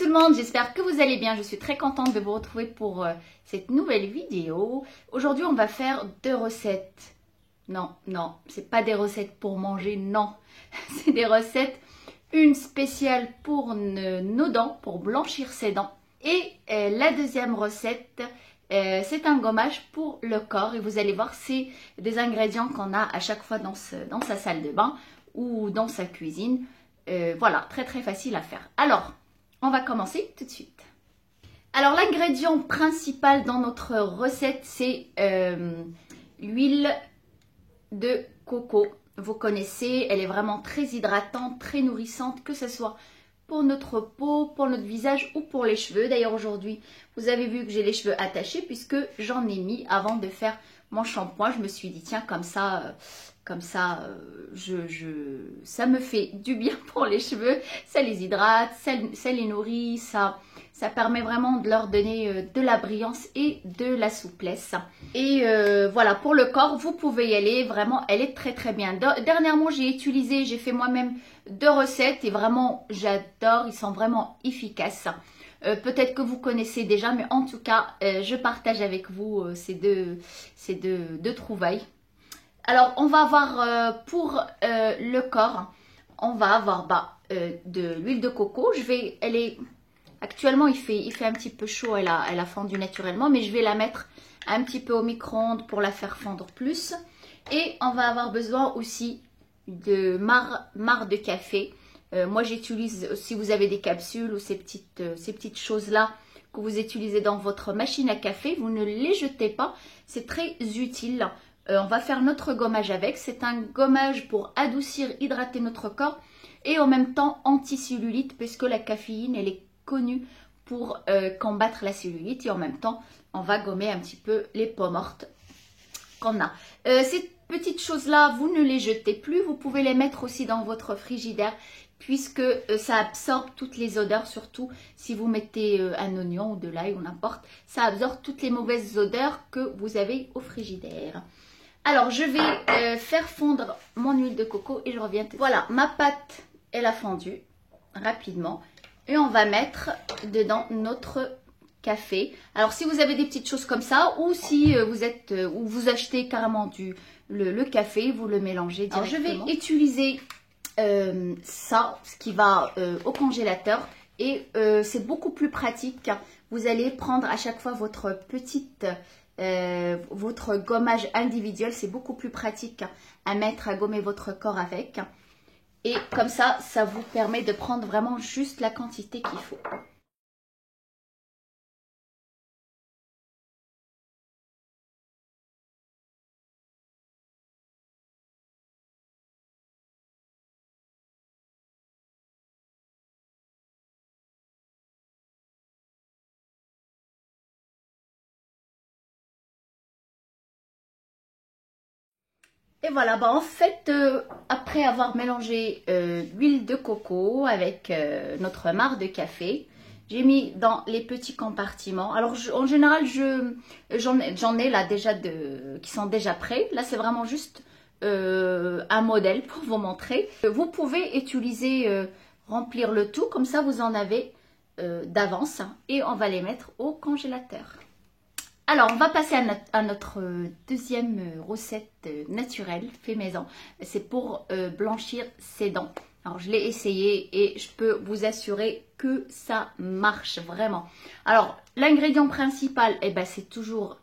le monde, j'espère que vous allez bien. Je suis très contente de vous retrouver pour cette nouvelle vidéo. Aujourd'hui, on va faire deux recettes. Non, c'est pas des recettes pour manger, non. C'est des recettes, une spéciale pour nos dents, pour blanchir ses dents. Et la deuxième recette, c'est un gommage pour le corps. Et vous allez voir, c'est des ingrédients qu'on a à chaque fois dans sa salle de bain ou dans sa cuisine. Voilà, très facile à faire. Alors, on va commencer tout de suite. Alors, l'ingrédient principal dans notre recette, c'est l'huile de coco. Vous connaissez, elle est vraiment très hydratante, très nourrissante, que ce soit pour notre peau, pour notre visage ou pour les cheveux. D'ailleurs, aujourd'hui, vous avez vu que j'ai les cheveux attachés puisque j'en ai mis avant de faire mon shampoing. Je me suis dit, tiens, comme ça, ça me fait du bien pour les cheveux, ça les hydrate, ça les nourrit, ça permet vraiment de leur donner de la brillance et de la souplesse. Et voilà, pour le corps, vous pouvez y aller, vraiment, elle est très bien. Dernièrement, j'ai fait moi-même 2 recettes et vraiment, j'adore, ils sont vraiment efficaces. Peut-être que vous connaissez déjà, mais en tout cas, je partage avec vous ces deux trouvailles. Alors, on va avoir pour le corps, on va avoir de l'huile de coco. Actuellement, il fait un petit peu chaud, elle a fondu naturellement, mais je vais la mettre un petit peu au micro-ondes pour la faire fondre plus. Et on va avoir besoin aussi de marc de café. Moi, j'utilise, si vous avez des capsules ou ces petites choses-là que vous utilisez dans votre machine à café, vous ne les jetez pas, c'est très utile. On va faire notre gommage avec. C'est un gommage pour adoucir, hydrater notre corps et en même temps anti-cellulite puisque la caféine, elle est connue pour combattre la cellulite et en même temps, on va gommer un petit peu les peaux mortes qu'on a. Ces petites choses-là, vous ne les jetez plus. Vous pouvez les mettre aussi dans votre frigidaire puisque ça absorbe toutes les odeurs, surtout si vous mettez un oignon ou de l'ail ou n'importe. Ça absorbe toutes les mauvaises odeurs que vous avez au frigidaire. Alors, je vais faire fondre mon huile de coco et je reviens. Voilà, ma pâte, elle a fondu rapidement. Et on va mettre dedans notre café. Alors, si vous avez des petites choses comme ça ou si vous achetez carrément le café, vous le mélangez directement. Alors, je vais utiliser ça, ce qui va au congélateur. Et c'est beaucoup plus pratique. Vous allez prendre à chaque fois votre votre gommage individuel, c'est beaucoup plus pratique à mettre, à gommer votre corps avec. Et comme ça vous permet de prendre vraiment juste la quantité qu'il faut. Et voilà, en fait, après avoir mélangé l'huile de coco avec notre marc de café, j'ai mis dans les petits compartiments. Alors, en général, j'en ai là déjà qui sont déjà prêts. Là, c'est vraiment juste un modèle pour vous montrer. Vous pouvez utiliser, remplir le tout, comme ça, vous en avez d'avance. Et on va les mettre au congélateur. Alors, on va passer à notre deuxième recette naturelle, fait maison. C'est pour blanchir ses dents. Alors, je l'ai essayé et je peux vous assurer que ça marche vraiment. Alors, l'ingrédient principal, c'est toujours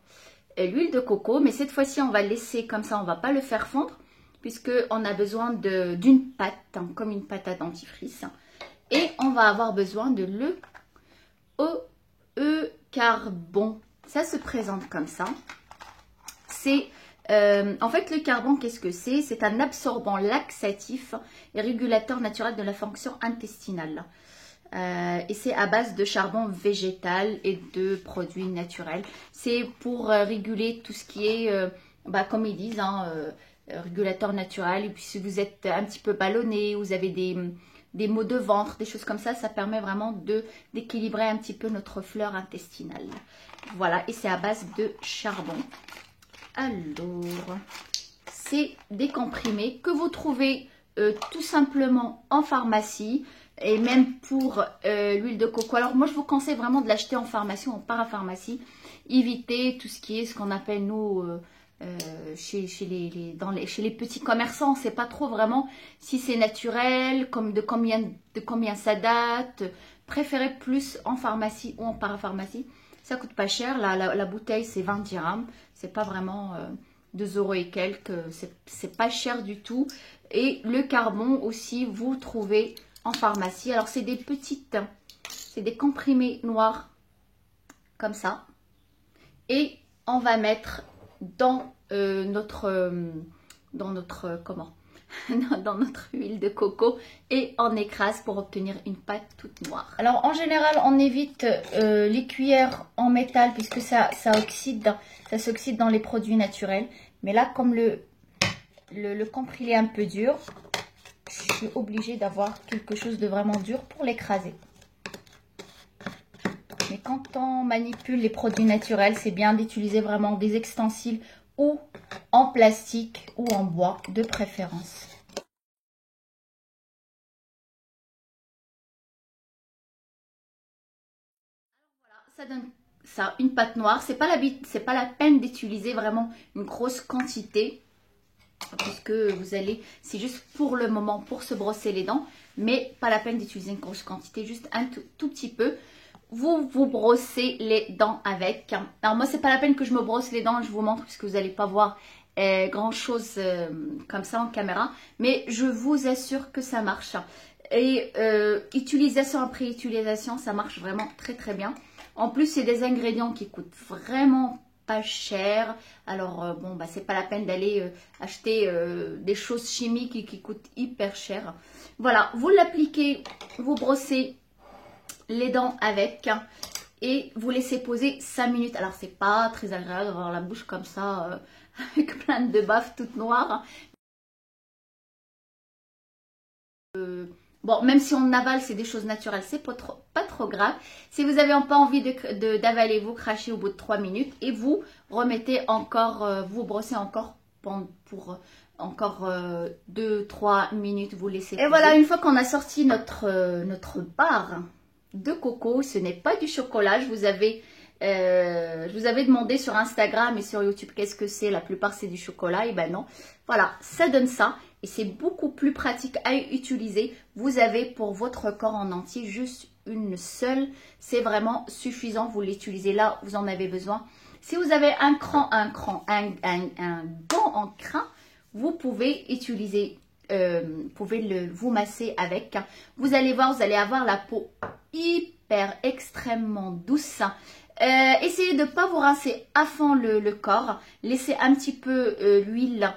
l'huile de coco. Mais cette fois-ci, on va le laisser comme ça, on ne va pas le faire fondre. Puisqu'on a besoin d'une pâte, comme une pâte à dentifrice. Et on va avoir besoin de l'eau-carbon. Ça se présente comme ça. C'est en fait le carbone, qu'est-ce que c'est? C'est un absorbant laxatif et régulateur naturel de la fonction intestinale. Et c'est à base de charbon végétal et de produits naturels. C'est pour réguler tout ce qui est, comme ils disent, régulateur naturel. Et puis si vous êtes un petit peu ballonné, vous avez des maux de ventre, des choses comme ça, ça permet vraiment d'équilibrer un petit peu notre flore intestinale. Voilà, et c'est à base de charbon. Alors, c'est des comprimés que vous trouvez tout simplement en pharmacie. Et même pour l'huile de coco. Alors moi je vous conseille vraiment de l'acheter en pharmacie ou en parapharmacie. Évitez tout ce qui est ce qu'on appelle nous chez les petits commerçants. On ne sait pas trop vraiment si c'est naturel, comme de combien ça date. Préférez plus en pharmacie ou en parapharmacie. Ça coûte pas cher. La bouteille c'est 20 dirhams. C'est pas vraiment 2 euros et quelques. C'est pas cher du tout. Et le carbon aussi vous trouvez en pharmacie. Alors c'est des petites, c'est des comprimés noirs comme ça. Et on va mettre dans notre comment dans notre huile de coco et on écrase pour obtenir une pâte toute noire. Alors en général on évite les cuillères en métal puisque ça s'oxyde dans les produits naturels. Mais là comme le comprimé est un peu dur, je suis obligée d'avoir quelque chose de vraiment dur pour l'écraser. Mais quand on manipule les produits naturels, c'est bien d'utiliser vraiment des ustensiles ou en plastique ou en bois de préférence. Voilà, ça donne ça, une pâte noire. C'est pas la peine d'utiliser vraiment une grosse quantité. Puisque vous allez, c'est juste pour le moment, pour se brosser les dents, mais pas la peine d'utiliser une grosse quantité, juste un tout petit peu. Vous brossez les dents avec. Alors moi, c'est pas la peine que je me brosse les dents, je vous montre, puisque vous n'allez pas voir grand chose comme ça en caméra, mais je vous assure que ça marche. Et utilisation après utilisation, ça marche vraiment très très bien. En plus, c'est des ingrédients qui coûtent vraiment pas cher. Alors bon, bah c'est pas la peine d'aller acheter des choses chimiques qui coûtent hyper cher. Voilà, vous l'appliquez, vous brossez les dents avec et vous laissez poser 5 minutes. Alors c'est pas très agréable d'avoir la bouche comme ça avec plein de baffes toutes noires. Bon, même si on avale, c'est des choses naturelles, c'est pas trop grave. Si vous n'avez pas envie d'avaler, vous crachez au bout de 3 minutes et vous remettez encore, vous brossez encore pour encore 2-3 minutes, vous laissez. Et voilà, une fois qu'on a sorti notre barre de coco, ce n'est pas du chocolat. Je vous avais demandé sur Instagram et sur YouTube qu'est-ce que c'est. La plupart c'est du chocolat, et ben non. Voilà, ça donne ça. Et c'est beaucoup plus pratique à utiliser. Vous avez pour votre corps en entier juste une seule. C'est vraiment suffisant. Vous l'utilisez là où vous en avez besoin. Si vous avez un gant en crin, vous pouvez utiliser, vous masser avec. Vous allez voir, vous allez avoir la peau hyper extrêmement douce. Essayez de ne pas vous rincer à fond le corps. Laissez un petit peu l'huile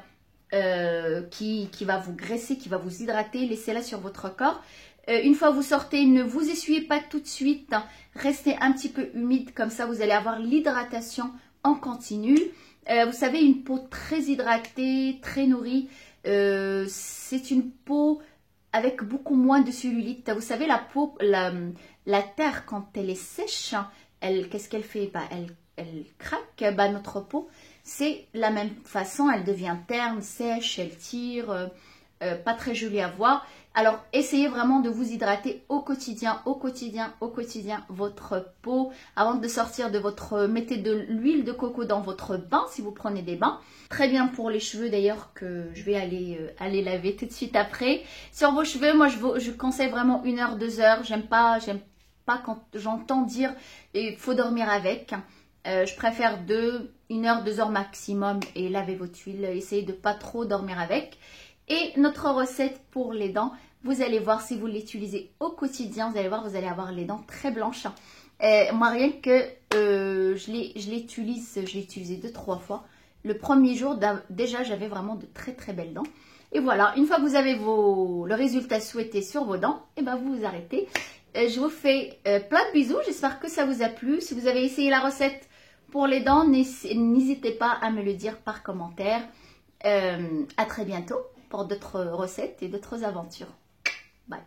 qui va vous graisser, qui va vous hydrater. Laissez-la sur votre corps. Une fois vous sortez, ne vous essuyez pas tout de suite. Restez un petit peu humide, comme ça vous allez avoir l'hydratation en continu. Vous savez, une peau très hydratée, très nourrie, c'est une peau avec beaucoup moins de cellulite. Vous savez, la peau, la terre, quand elle est sèche, qu'est-ce qu'elle fait? Bah, elle craque. Bah, notre peau, c'est la même façon. Elle devient terne, sèche, elle tire, pas très jolie à voir. Alors, essayez vraiment de vous hydrater au quotidien, votre peau. Avant de sortir de mettez de l'huile de coco dans votre bain, si vous prenez des bains. Très bien pour les cheveux d'ailleurs, que je vais aller laver tout de suite après. Sur vos cheveux, moi, je conseille vraiment 1 heure, 2 heures. J'aime pas quand j'entends dire il faut dormir avec. Je préfère 1 heure, 2 heures maximum et lavez votre huile. Essayez de pas trop dormir avec. Et notre recette pour les dents, vous allez voir si vous l'utilisez au quotidien, vous allez voir, vous allez avoir les dents très blanches. Moi, rien que je l'ai utilisé 2-3 fois. Le premier jour, déjà, j'avais vraiment de très très belles dents. Et voilà, une fois que vous avez le résultat souhaité sur vos dents, et ben vous vous arrêtez. Je vous fais plein de bisous, j'espère que ça vous a plu. Si vous avez essayé la recette pour les dents, n'hésitez pas à me le dire par commentaire. À très bientôt pour d'autres recettes et d'autres aventures. Bye.